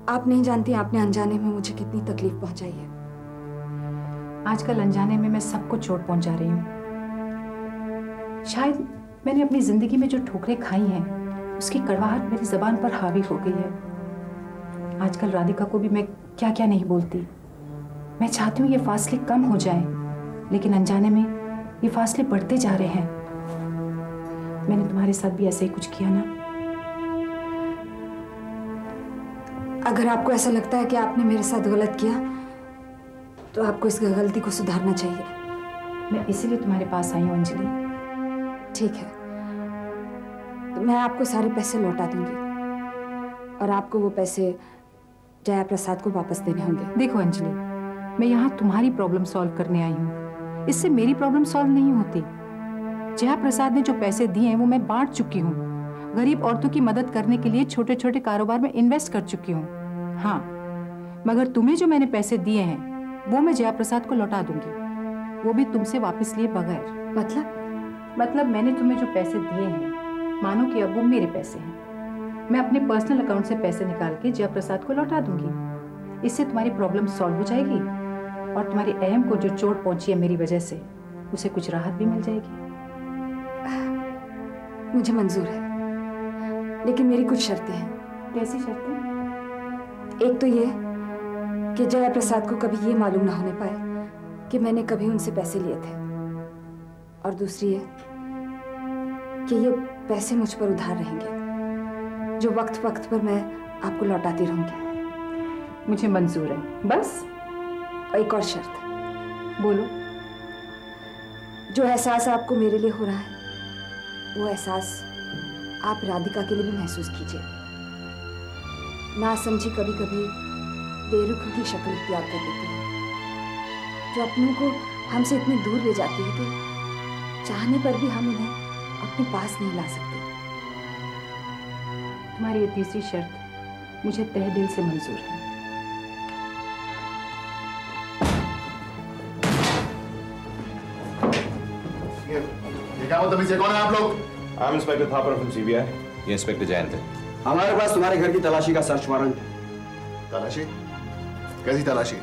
आप नहीं जानती आपने अनजाने में मुझे कितनी तकलीफ पहुंचाई है। आजकल अनजाने में मैं सबको चोट पहुंचा रही हूँ। शायद मैंने अपनी जिंदगी में जो ठोकरें खाई हैं उसकी कड़वाहट मेरी जबान पर हावी हो गई है। आजकल राधिका को भी मैं क्या क्या नहीं बोलती। मैं चाहती हूँ ये फासले कम हो जाएं, लेकिन अनजाने में ये फासले बढ़ते जा रहे हैं। मैंने तुम्हारे साथ भी ऐसे ही कुछ किया ना? अगर आपको ऐसा लगता है कि आपने मेरे साथ गलत किया तो आपको इस गलती को सुधारना चाहिए। मैं इसीलिए तुम्हारे पास आई हूँ अंजलि। ठीक है, तो मैं आपको सारे पैसे लौटा दूंगी और आपको वो पैसे जया प्रसाद को वापस देने होंगे। देखो अंजलि, मैं यहाँ तुम्हारी प्रॉब्लम सॉल्व करने आई हूँ। इससे मेरी प्रॉब्लम सॉल्व नहीं होती। जया प्रसाद ने जो पैसे दिए हैं वो मैं बांट चुकी हूँ। गरीब औरतों की मदद करने के लिए छोटे छोटे कारोबार में इन्वेस्ट कर चुकी हूँ। हाँ, मगर तुम्हें जो मैंने पैसे दिए हैं वो मैं जया प्रसाद को लौटा दूंगी, वो भी तुमसे वापस लिए बगैर। मतलब मैंने तुम्हें जो पैसे दिए हैं मानो कि अब वो मेरे पैसे हैं। मैं अपने पर्सनल अकाउंट से पैसे निकाल के जया प्रसाद को लौटा दूंगी। इससे तुम्हारी प्रॉब्लम सॉल्व हो जाएगी और तुम्हारी अहम को जो चोट पहुंची है मेरी वजह से, उसे कुछ राहत भी मिल जाएगी। मुझे मंजूर है, लेकिन मेरी कुछ शर्तें हैं। कैसी शर्तें? एक तो ये कि जया प्रसाद को कभी ये मालूम ना होने पाए कि मैंने कभी उनसे पैसे लिए थे, और दूसरी ये कि ये पैसे मुझ पर उधार रहेंगे जो वक्त वक्त पर मैं आपको लौटाती रहूंगी। मुझे मंजूर है। बस और एक और शर्त। बोलो। जो एहसास आपको मेरे लिए हो रहा है वो एहसास आप राधिका के लिए भी महसूस कीजिए। ना समझी कभी कभी बेरुखों की शक्ल इख्तियार कर लेती है, जो अपनों को हमसे इतने दूर ले जाती है कि चाहने पर भी हम उन्हें अपने पास नहीं ला सकते। तुम्हारी ये तीसरी शर्त मुझे तहे दिल से मंजूर है। ये क्या बदतमीजी है? कौन है आप लोग? I am inspector Thapar from CBI. ये इंस्पेक्टर जयंत है। हमारे पास तुम्हारे घर की तलाशी का सर्च वारंट है। तलाशी? कैसी तलाशी?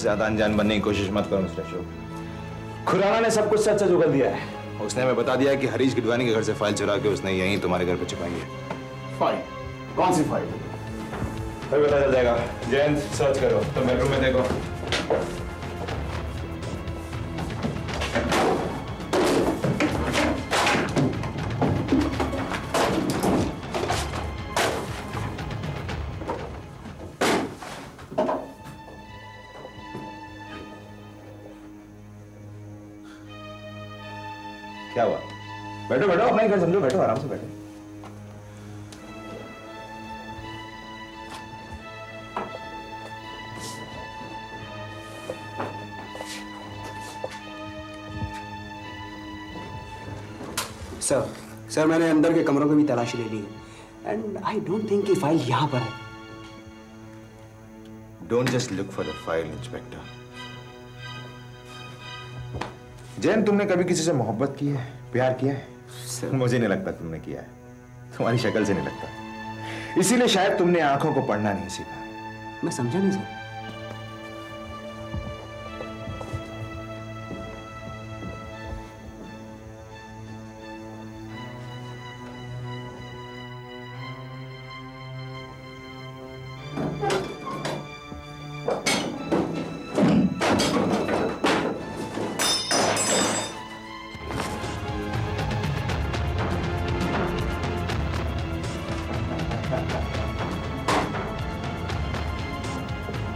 ज्यादा अनजान बनने की कोशिश मत करो मिस्टर अशोक। खुराना ने सब कुछ सच सच उगल दिया है। उसने हमें बता दिया कि हरीश गिडवानी के घर से फाइल चुरा के उसने यहीं तुम्हारे घर पे छुपाई है। फाइल? कौन सी फाइल? अभी पता चल जाएगा। जयंत सर्च करो, तुम बेडरूम में देखो। क्या हुआ? बैठो बैठो, अपना ही घर समझो, बैठो आराम से बैठो। सर मैंने अंदर के कमरों की भी तलाशी ले ली है एंड आई डोंट थिंक कि फाइल यहाँ पर है। Don't just look for the file inspector. Jain, तुमने कभी किसी से मोहब्बत की है, प्यार किया है? सर मुझे नहीं लगता तुमने किया है। तुम्हारी शक्ल से नहीं लगता। इसीलिए शायद तुमने आंखों को पढ़ना नहीं सीखा। मैं समझा नहीं sir.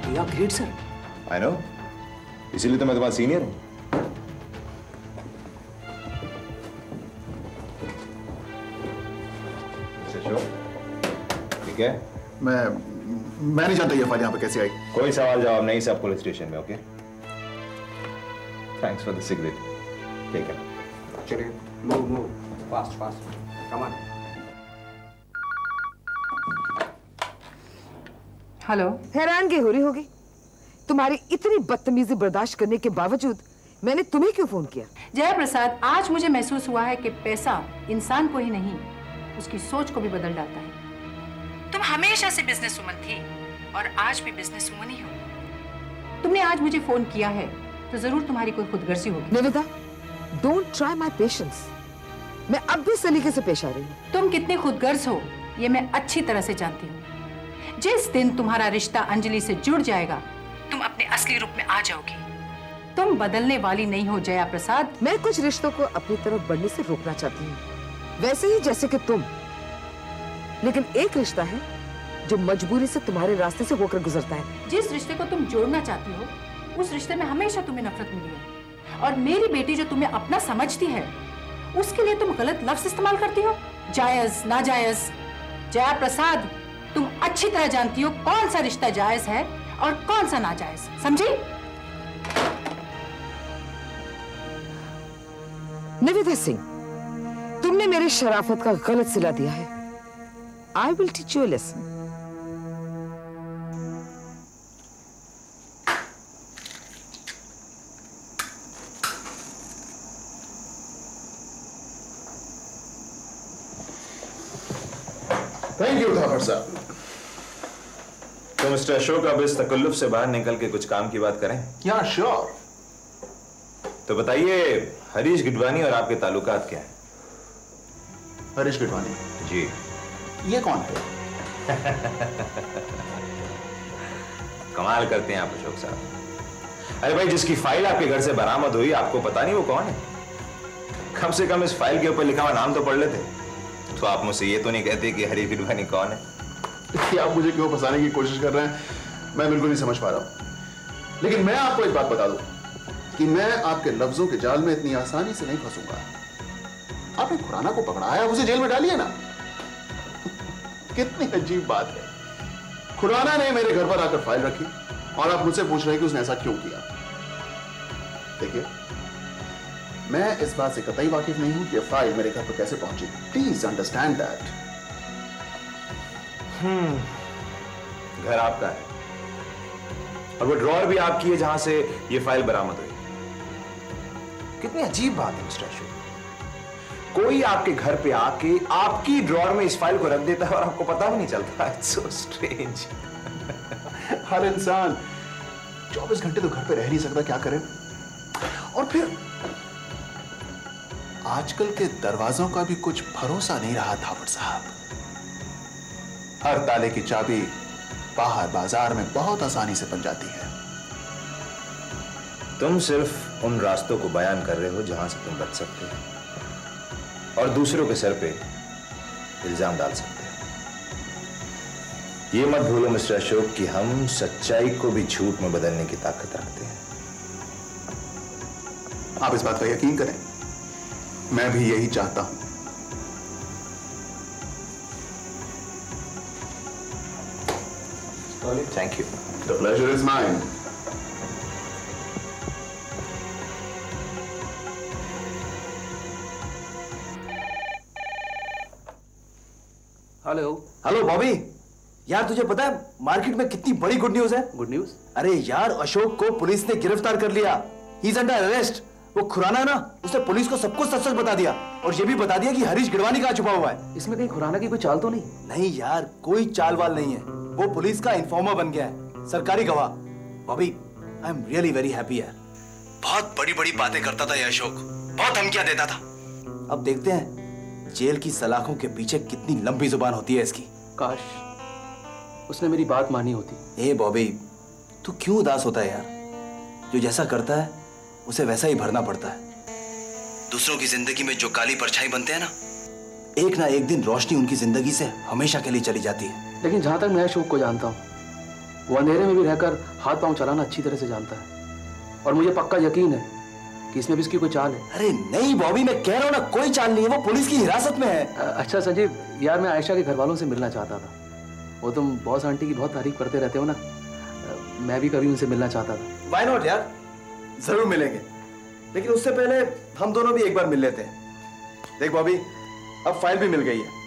You are great, sir. I know, इसीलिए तो मैं तुम्हारा सीनियर हूं। ठीक है? मैं नहीं जानता ये फाइल यहाँ पे कैसे आई। कोई सवाल जवाब नहीं, सब पुलिस स्टेशन में। Okay, thanks for the cigarette. ठीक है, चलिए, move fast come on. Hello. हैरानगी हो रही होगी, तुम्हारी इतनी बदतमीजी बर्दाश्त करने के बावजूद मैंने तुम्हें क्यों फोन किया? जया प्रसाद, आज मुझे महसूस हुआ है कि पैसा इंसान को ही नहीं, उसकी सोच को भी बदल डालता है। तुम हमेशा से बिजनेस वुमन थी और आज भी बिजनेस वूमन ही हो। तुमने आज मुझे फोन किया है तो जरूर तुम्हारी कोई खुदगर्जी होगी। Niveda, don't try my patience. मैं अब भी सलीके से पेश आ रही हूँ। तुम कितने खुदगर्ज हो ये मैं अच्छी तरह से जानती हूँ। जिस दिन तुम्हारा रिश्ता अंजलि से जुड़ जाएगा तुम अपने असली रूप में आ जाओगी। तुम बदलने वाली नहीं हो जया प्रसाद। मैं कुछ रिश्तों को अपनी तरफ बढ़ने से रोकना चाहती हूँ, वैसे ही जैसे कि तुम। लेकिन एक रिश्ता है जो मजबूरी से तुम्हारे रास्ते से होकर गुजरता है। जिस रिश्ते को तुम जोड़ना चाहती हो उस रिश्ते में हमेशा तुम्हें नफरत मिली है, और मेरी बेटी जो तुम्हें अपना समझती है उसके लिए तुम गलत लफ्ज इस्तेमाल करती हो। जायज नाजायज। जया प्रसाद, तुम अच्छी तरह जानती हो कौन सा रिश्ता जायज है और कौन सा नाजायज, समझी? निवेदा सिंह, तुमने मेरी शराफत का गलत सिला दिया है। I will teach you a lesson. Thank you Thapar साहब। तो मिस्टर अशोक अब इस तकल्लुफ से बाहर निकल के कुछ काम की बात करें। या श्योर। तो बताइए, हरीश गिडवानी और आपके ताल्लुकात क्या हैं? हरीश गिडवानी जी। ये कौन है? कमाल करते हैं आप अशोक साहब। अरे भाई, जिसकी फाइल आपके घर से बरामद हुई आपको पता नहीं वो कौन है? कम से कम इस फाइल के ऊपर लिखा हुआ नाम तो पढ़ लेते। तो आप मुझसे ये तो नहीं कहते कि हरीश गिडवानी कौन है? कि आप मुझे क्यों फंसाने की कोशिश कर रहे हैं, मैं बिल्कुल नहीं समझ पा रहा हूं। लेकिन मैं आपको एक बात बता दूं कि मैं आपके लफ्जों के जाल में इतनी आसानी से नहीं फंसूंगा। आपने खुराना को पकड़ाया, उसे जेल में डालिए ना। कितनी अजीब बात है। खुराना ने मेरे घर पर आकर फाइल रखी और आप मुझसे पूछ रहे हैं कि उसने ऐसा क्यों किया। देखिए, मैं इस बात से कतई वाकिफ नहीं हूं कि यह फाइल मेरे घर पर कैसे पहुंची। Please understand that. घर आपका है और वो ड्रॉअर भी आपकी है जहां से ये फाइल बरामद हुई। कितनी अजीब बात है मिस्टर अशोक। कोई आपके घर पे आके आपकी ड्रॉअर में इस फाइल को रख देता है और आपको पता भी नहीं चलता। It's so strange. हर इंसान 24 घंटे तो घर पे रह नहीं सकता, क्या करे? और फिर आजकल के दरवाजों का भी कुछ भरोसा नहीं रहा थापर साहब। हर ताले की चाबी बाहर बाजार में बहुत आसानी से बन जाती है। तुम सिर्फ उन रास्तों को बयान कर रहे हो जहां से तुम बच सकते हो और दूसरों के सर पे इल्जाम डाल सकते हो। ये मत भूलो मिस्टर अशोक कि हम सच्चाई को भी झूठ में बदलने की ताकत रखते हैं। आप इस बात का यकीन करें, मैं भी यही चाहता हूं। Thank you. The pleasure is mine. Hello. Hello Bobby, यार तुझे पता है मार्केट में कितनी बड़ी गुड न्यूज है? Good news? अरे यार, अशोक को पुलिस ने गिरफ्तार कर लिया। He is under arrest. वो खुराना है ना, उसने पुलिस को सब कुछ सच सच बता दिया और ये भी बता दिया कि हरीश गिडवानी कहाँ छुपा हुआ है। इसमें कहीं खुराना की कोई चाल तो नहीं? नहीं यार, कोई चाल वाल नहीं है। वो पुलिस का इन्फॉर्मर बन गया है, सरकारी गवाह। Bobby, I am really very happy यार। बहुत बड़ी बड़ी बातें करता था ये अशोक, बहुत धमकियां देता था। अब देखते हैं जेल की सलाखों के पीछे कितनी लंबी जुबान होती है इसकी। काश उसने मेरी बात मानी होती। ए बॉबी, तू क्यों उदास होता है यार? जो जैसा करता है उसे वैसा ही भरना पड़ता है। दूसरों की जिंदगी में जो काली परछाई बनते हैं ना, एक ना एक दिन रोशनी उनकी जिंदगी से हमेशा के लिए चली जाती है। लेकिन जहां तक मैं अशोक को जानता हूँ, वो अंधेरे में भी रहकर हाथ पांव चलाना अच्छी तरह से जानता है और मुझे पक्का यकीन है कि इसमें भी इसकी कोई चाल है। अरे नहीं बॉबी, मैं कह रहा हूं ना, कोई चाल नहीं है। वो पुलिस की हिरासत में है। अच्छा संजीव, यार मैं आयशा के घर वालों से मिलना चाहता था। वो तुम बॉस आंटी की बहुत तारीफ करते रहते हो ना, मैं भी कभी उनसे मिलना चाहता था। व्हाई नॉट यार, जरूर मिलेंगे। लेकिन उससे पहले हम दोनों भी एक बार मिल लेते हैं। देख बॉबी, अब फाइल भी मिल गई है।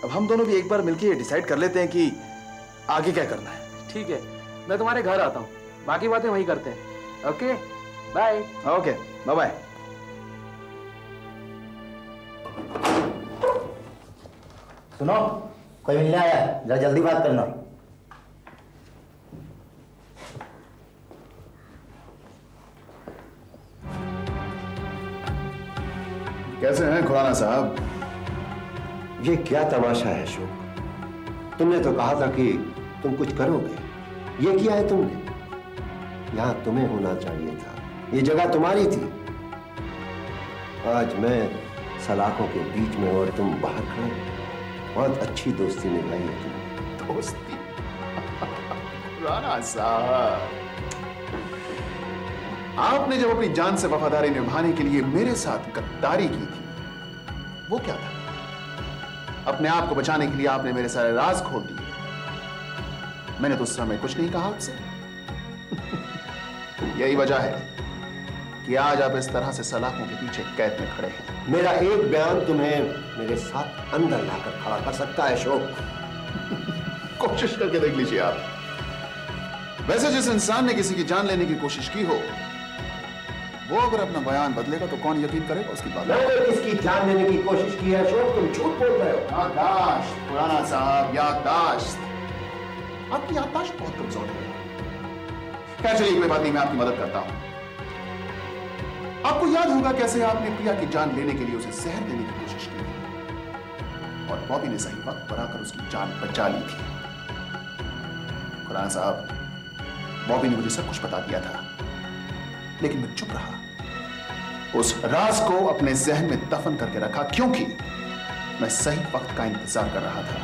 अब हम दोनों भी एक बार मिलकर डिसाइड कर लेते हैं कि आगे क्या करना है। ठीक है, मैं तुम्हारे घर आता हूँ, बाकी बातें वहीं करते हैं। Okay bye. Okay bye bye. सुनो, कोई मिलने आया है, जरा जल्दी बात करना। कैसे हैं खुराना साहब? ये क्या तमाशा है अशोक? तुमने तो कहा था कि तुम कुछ करोगे। ये किया है तुमने? यहां तुम्हें होना चाहिए था, ये जगह तुम्हारी थी। आज मैं सलाखों के बीच में और तुम बाहर खड़े। बहुत अच्छी दोस्ती निभाई है तुमने। दोस्ती? खुराना साहब, आपने जब अपनी जान से वफादारी निभाने के लिए मेरे साथ गद्दारी की थी, वो क्या था? अपने आप को बचाने के लिए आपने मेरे सारे राज खोल दिए। मैंने तो उस समय कुछ नहीं कहा आपसे। यही वजह है कि आज आप इस तरह से सलाखों के पीछे कैद में खड़े हैं। मेरा एक बयान तुम्हें मेरे साथ अंदर लाकर खड़ा कर सकता है अशोक। कोशिश करके देख लीजिए आप। वैसे जिस इंसान ने किसी की जान लेने की कोशिश की हो, वो अगर अपना बयान बदलेगा तो कौन यकीन करेगा उसकी बात? मैंने किसकी जान लेने की कोशिश की है अशोक? तुम झूठ बोल रहे हो। याददाश्त खुराना साहब, याददाश्त। आपकी याददाश्त बहुत कमजोर है। खैर चलिए, कोई बात नहीं, मैं आपकी मदद करता हूं। आपको याद होगा कैसे आपने प्रिया की जान लेने के लिए उसे जहर देने की कोशिश की थी और बॉबी ने सही वक्त पर आकर उसकी जान बचा ली थी। खुराना साहब, बॉबी ने मुझे सब कुछ बता दिया था, लेकिन मैं चुप रहा। उस राज को अपने जहन में दफन करके रखा, क्योंकि मैं सही वक्त का इंतजार कर रहा था।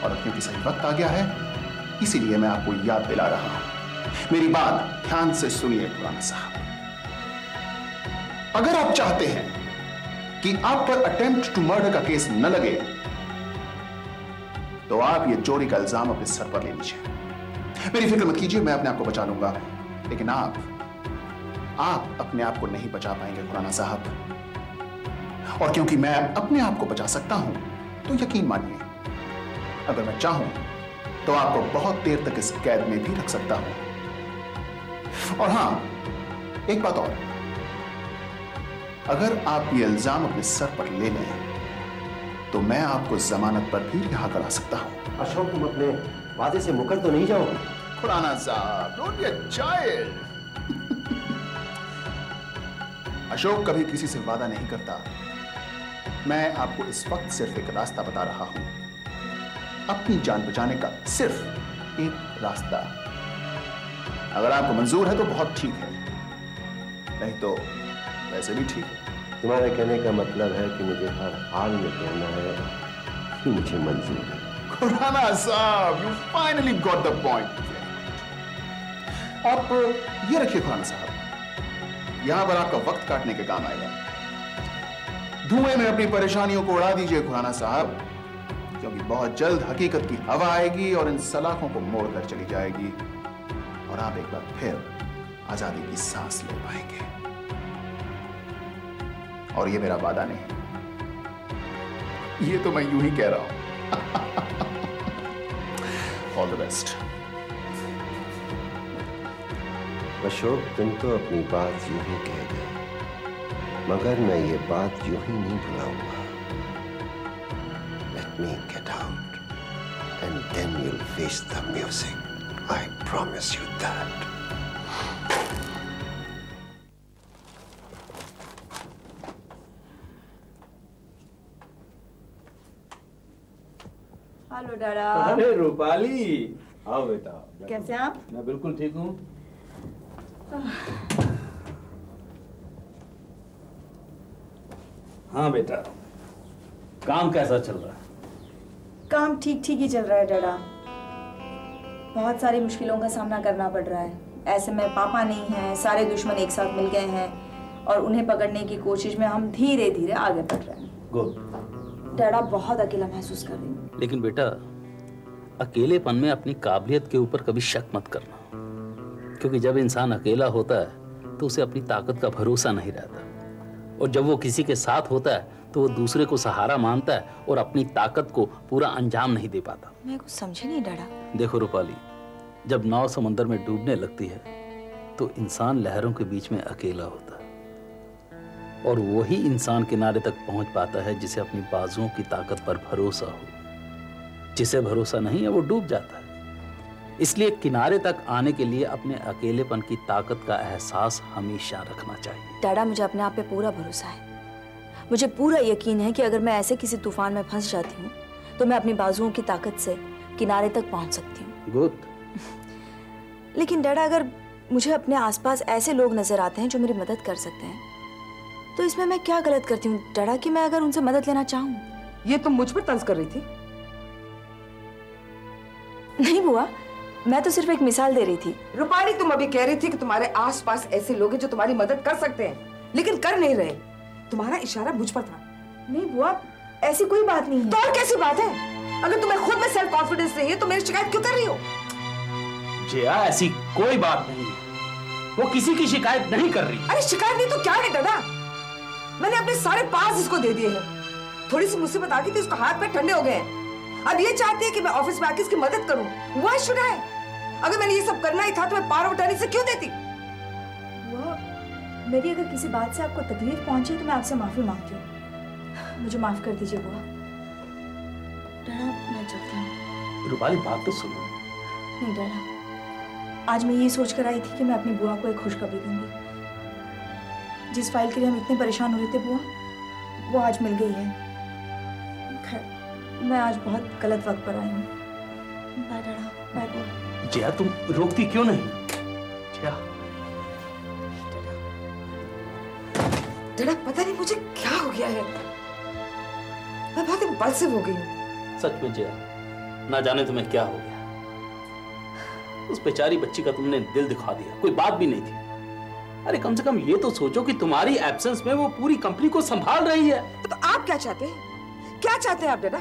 और क्योंकि सही वक्त आ गया है, इसीलिए मैं आपको याद दिला रहा हूं। मेरी बात ध्यान से सुनिए खुराना साहब। अगर आप चाहते हैं कि आप पर अटेम्प्ट टू मर्डर का केस न लगे, तो आप ये चोरी का इल्जाम अपने सर पर ले लीजिए। मेरी फिक्र मत कीजिए, मैं अपने आप को बचा लूंगा। लेकिन आप अपने आप को नहीं बचा पाएंगे खुराना साहब। और क्योंकि मैं अपने आप को बचा सकता हूं, तो यकीन मानिए, अगर मैं चाहूं तो आपको बहुत देर तक इस कैद में भी रख सकता हूं। और हां, एक बात और, अगर आप ये इल्जाम अपने सर पर ले लें, तो मैं आपको जमानत पर भी रिहा करा सकता हूं। अशोक, तुम अपने वादे से मुकर तो नहीं जाओगे? खुराना साहब, don't be a child. Ashok कभी किसी से वादा नहीं करता। मैं आपको इस वक्त सिर्फ एक रास्ता बता रहा हूं, अपनी जान बचाने का सिर्फ एक रास्ता। अगर आपको मंजूर है तो बहुत ठीक है, नहीं तो वैसे भी ठीक है। तुम्हारे कहने का मतलब है कि मुझे हर हाल में कहना है कि मुझे मंजूर है। खुराना साहब, you finally got the point. आप ये रखिए खुराना साहब, यहां पर आपका वक्त काटने के काम आएगा। धुएं में अपनी परेशानियों को उड़ा दीजिए खुराना साहब, क्योंकि बहुत जल्द हकीकत की हवा आएगी और इन सलाखों को मोड़कर चली जाएगी और आप एक बार फिर आजादी की सांस ले पाएंगे। और ये मेरा वादा नहीं, ये तो मैं यूं ही कह रहा हूं। All the best. अशोक, तुम तो अपनी बात यूं ही कह गए, मगर मैं ये बात यूं ही नहीं भुलाऊंगा। Let me get out, and then you'll face the music. I promise you that. Hello डाडा। अरे रूपाली, आओ बेटा। कैसे हैं आप? मैं बिल्कुल ठीक हूँ। हाँ बेटा, काम कैसा चल रहा है? काम ठीक ठीक ही चल रहा है डाडा। बहुत सारी मुश्किलों का सामना करना पड़ रहा है। ऐसे में पापा नहीं हैं, सारे दुश्मन एक साथ मिल गए हैं और उन्हें पकड़ने की कोशिश में हम धीरे धीरे आगे बढ़ रहे हैं। गुड। डाडा, बहुत अकेला महसूस कर रही हूँ। लेकिन बेटा, अकेलेपन में अपनी काबिलियत के ऊपर कभी शक मत करना, क्योंकि जब इंसान अकेला होता है तो उसे अपनी ताकत का भरोसा नहीं रहता, और जब वो किसी के साथ होता है तो वो दूसरे को सहारा मानता है और अपनी ताकत को पूरा अंजाम नहीं दे पाता। मैं कुछ समझी नहीं डाडा। देखो रूपाली, जब नाव समंदर में डूबने लगती है तो इंसान लहरों के बीच में अकेला होता है, और वही इंसान किनारे तक पहुंच पाता है जिसे अपनी बाजुओं की ताकत पर भरोसा हो। जिसे भरोसा नहीं है वो डूब जाता है। इसलिए किनारे तक आने के लिए अपने अकेलेपन की ताकत का एहसास हमेशा रखना चाहिए। डैडा, मुझे अपने आप पे पूरा भरोसा है। मुझे पूरा यकीन है कि अगर मैं ऐसे किसी तूफान में फंस जाती हूँ तो मैं अपनी बाजुओं की ताकत से किनारे तक पहुँच सकती हूँ। गुड। लेकिन डैडा, अगर मुझे अपने आसपास ऐसे लोग नजर आते हैं जो मेरी मदद कर सकते हैं, तो इसमें मैं क्या गलत करती हूँ डैडा कि मैं अगर उनसे मदद लेना चाहूँ? ये तुम मुझ पर तंज कर रही थी? नहीं बुआ, मैं तो सिर्फ एक मिसाल दे रही थी। रूपाली, तुम अभी कह रही थी कि तुम्हारे आसपास ऐसे लोग हैं जो तुम्हारी मदद कर सकते हैं, लेकिन कर नहीं रहे। तुम्हारा इशारा मुझ पर था। नहीं बुआ, ऐसी कोई बात नहीं है। तो और कैसी बात है? अगर तुम्हें खुद में सेल्फ कॉन्फिडेंस नहीं है तो मेरी शिकायत क्यों कर रही हो? जया, ऐसी कोई बात नहीं है। वो किसी की शिकायत नहीं कर रही। अरे शिकायत नहीं तो क्या है दादा? मैंने अपने सारे पास इसको दे दिए हैं। थोड़ी सी मुसीबत आ गई थी, उसको हाथ पैर ठंडे हो गए हैं। अब ये चाहती है कि मैं ऑफिस में आके इसकी मदद करूं। Why should I? अगर मैंने ये सब करना ही था तो मैं पार उठाने से क्यों देती? बुआ, मेरी अगर किसी बात से आपको तकलीफ पहुंची तो मैं आपसे माफी मांगती हूँ। मुझे माफ कर दीजिए बुआ। डैडा, मैं चलती हूँ। रूपाली, बात तो सुनो। नहीं डैडा, आज मैं ये सोच कर आई थी कि मैं अपनी बुआ को एक खुशखबरी दूंगी। जिस फाइल के लिए हम इतने परेशान हो रहे थे बुआ, वो आज मिल गई है। खैर, मैं आज बहुत गलत वक्त पर आई हूँ। बाय डैडा, बाय बुआ। जया, तुम रोकती क्यों नहीं? जया, डैडा, पता नहीं मुझे क्या हो गया है। मैं बहुत इम्पल्सिव हो गई हूँ। सच में जया, ना जाने तुम्हें क्या हो गया। उस बेचारी बच्ची का तुमने दिल दिखा दिया, कोई बात भी नहीं थी। अरे कम से कम ये तो सोचो कि तुम्हारी एब्सेंस में वो पूरी कंपनी को संभाल रही है। तो आप क्या चाहते हैं? क्या चाहते हैं आप डैडा?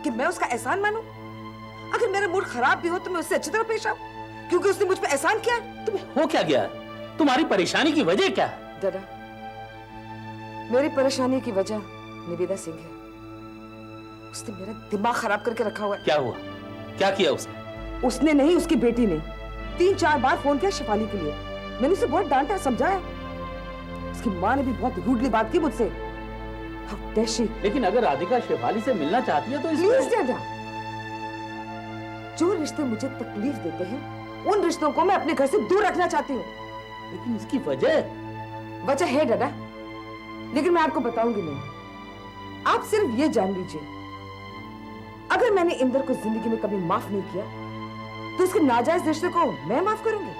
कि मैं उसका एहसान मानूं? अगर मेरा मूड खराब भी हो तो मैं उससे अच्छी तरह पेश आऊं, क्योंकि उसने मुझ पे एहसान किया है। तुम्हें हो क्या गया है? तुम्हारी परेशानी की वजह क्या है? डैडा, मेरी परेशानी की वजह निवेदा सिंह है। उसने मेरा दिमाग खराब करके रखा हुआ है। क्या हुआ? क्या किया उसने? उसने नहीं, उसकी बेटी ने 3-4 बार फोन किया शिफाली के लिए। मैंने उसे बहुत डांटा, समझाया। उसकी माँ ने भी बहुत रूडली बात की मुझसे। How dare she? लेकिन अगर राधिका शेफाली से मिलना चाहती है तो प्लीज डैडा, जो रिश्ते मुझे तकलीफ देते हैं उन रिश्तों को मैं अपने घर से दूर रखना चाहती हूँ। लेकिन इसकी वजह है डैडा, लेकिन मैं आपको बताऊंगी नहीं। आप सिर्फ ये जान लीजिए, अगर मैंने इंदर को जिंदगी में कभी माफ नहीं किया तो उसके नाजायज रिश्ते को मैं माफ करूंगी?